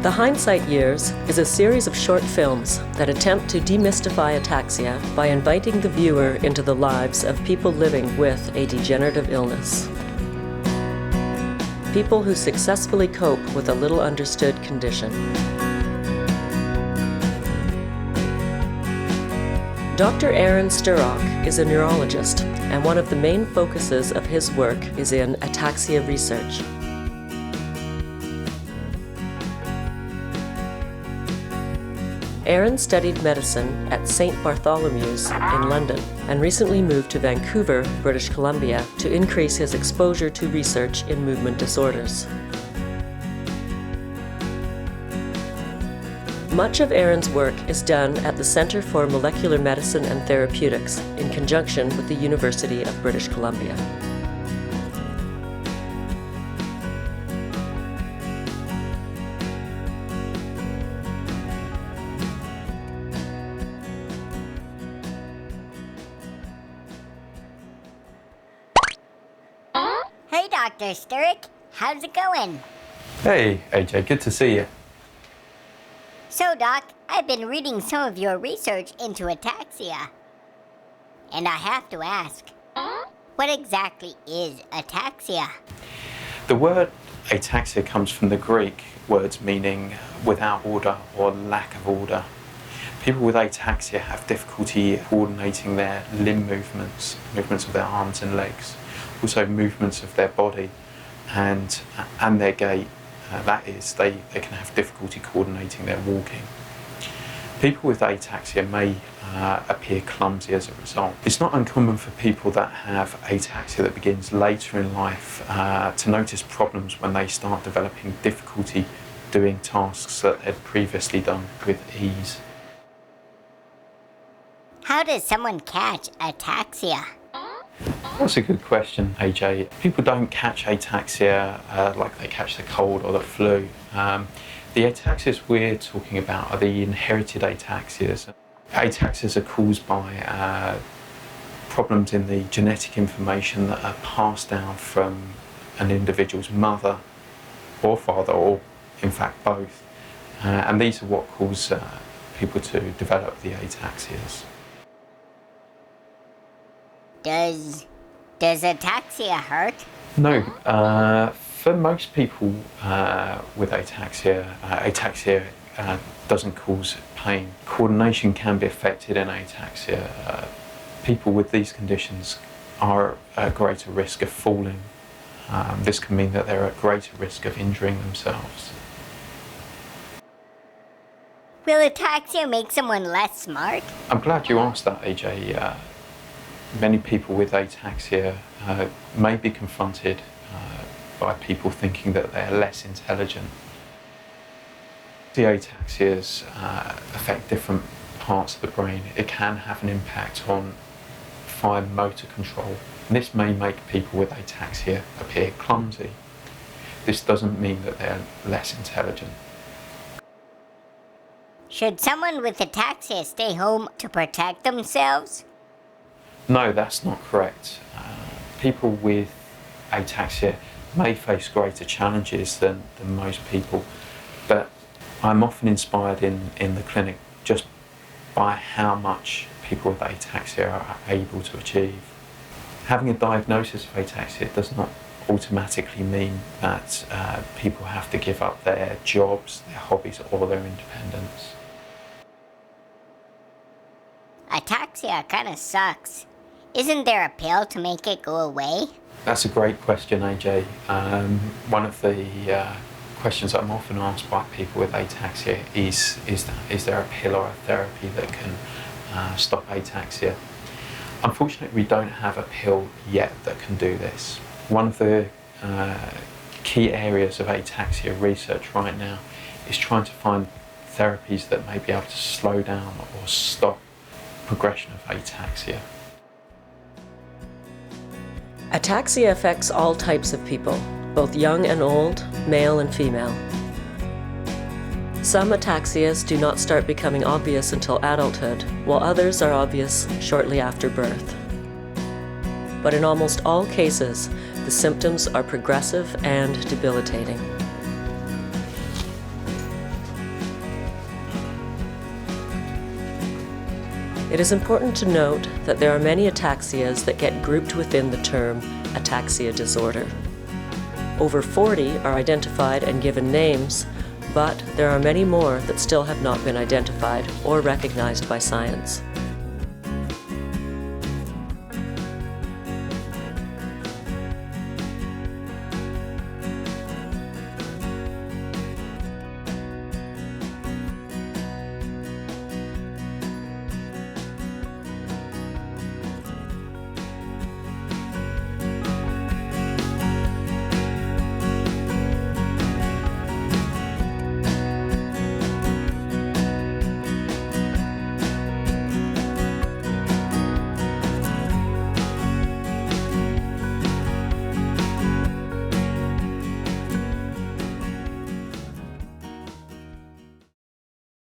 The Hindsight Years is a series of short films that attempt to demystify ataxia by inviting the viewer into the lives of people living with a degenerative illness. People who successfully cope with a little understood condition. Dr. Aaron Sturrock is a neurologist, and one of the main focuses of his work is in ataxia research. Aaron studied medicine at St. Bartholomew's in London and recently moved to Vancouver, British Columbia, to increase his exposure to research in movement disorders. Much of Aaron's work is done at the Centre for Molecular Medicine and Therapeutics in conjunction with the University of British Columbia. Hey, Dr. Sturrock. How's it going? Hey, AJ, good to see you. So, Doc, I've been reading some of your research into ataxia. And I have to ask, what exactly is ataxia? The word ataxia comes from the Greek words meaning without order or lack of order. People with ataxia have difficulty coordinating their limb movements of their arms and legs, also movements of their body and their gait. That is, they can have difficulty coordinating their walking. People with ataxia may appear clumsy as a result. It's not uncommon for people that have ataxia that begins later in life to notice problems when they start developing difficulty doing tasks that they'd previously done with ease. How does someone catch ataxia? That's a good question, AJ. People don't catch ataxia like they catch the cold or the flu. The ataxias we're talking about are the inherited ataxias. Ataxias are caused by problems in the genetic information that are passed down from an individual's mother or father, or in fact both. And these are what cause people to develop the ataxias. Does ataxia hurt? No. For most people with ataxia, ataxia doesn't cause pain. Coordination can be affected in ataxia. People with these conditions are at greater risk of falling. This can mean that they're at greater risk of injuring themselves. Will ataxia make someone less smart? I'm glad you asked that, AJ. Many people with ataxia may be confronted by people thinking that they're less intelligent. The ataxias affect different parts of the brain. It can have an impact on fine motor control. And this may make people with ataxia appear clumsy. This doesn't mean that they're less intelligent. Should someone with ataxia stay home to protect themselves? No, that's not correct. People with ataxia may face greater challenges than most people, but I'm often inspired in the clinic just by how much people with ataxia are able to achieve. Having a diagnosis of ataxia does not automatically mean that people have to give up their jobs, their hobbies, or their independence. Ataxia kind of sucks. Isn't there a pill to make it go away? That's a great question, AJ. One of the questions I'm often asked by people with ataxia is there a pill or a therapy that can stop ataxia? Unfortunately, we don't have a pill yet that can do this. One of the key areas of ataxia research right now is trying to find therapies that may be able to slow down or stop progression of ataxia. Ataxia affects all types of people, both young and old, male and female. Some ataxias do not start becoming obvious until adulthood, while others are obvious shortly after birth. But in almost all cases, the symptoms are progressive and debilitating. It is important to note that there are many ataxias that get grouped within the term ataxia disorder. Over 40 are identified and given names, but there are many more that still have not been identified or recognized by science.